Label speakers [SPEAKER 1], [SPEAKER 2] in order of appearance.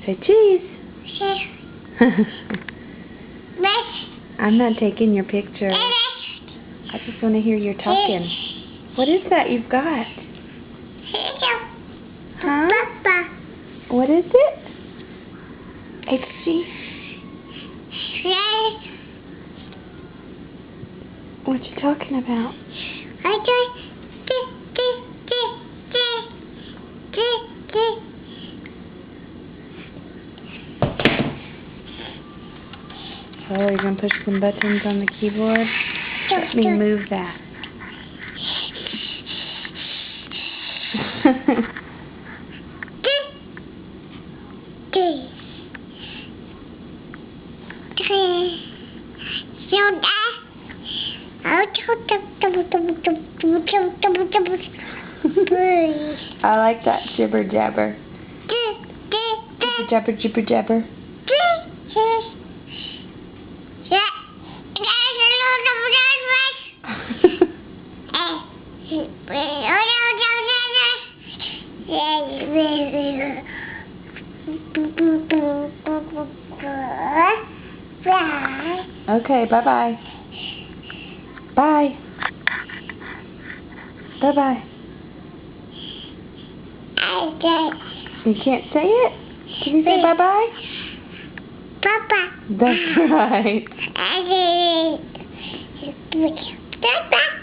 [SPEAKER 1] Say cheese. I'm not taking your picture. I just want to hear you talking. What is that you've got? Huh? What is it? HG? What you talking about? Oh, you're going to push some buttons on the keyboard? Let me move that. I like that jibber jabber. Jibber jabber jibber jabber. Okay, bye-bye. Bye. Bye-bye. You can't say it? Can you say bye-bye?
[SPEAKER 2] Papa.
[SPEAKER 1] That's right.
[SPEAKER 2] Papa.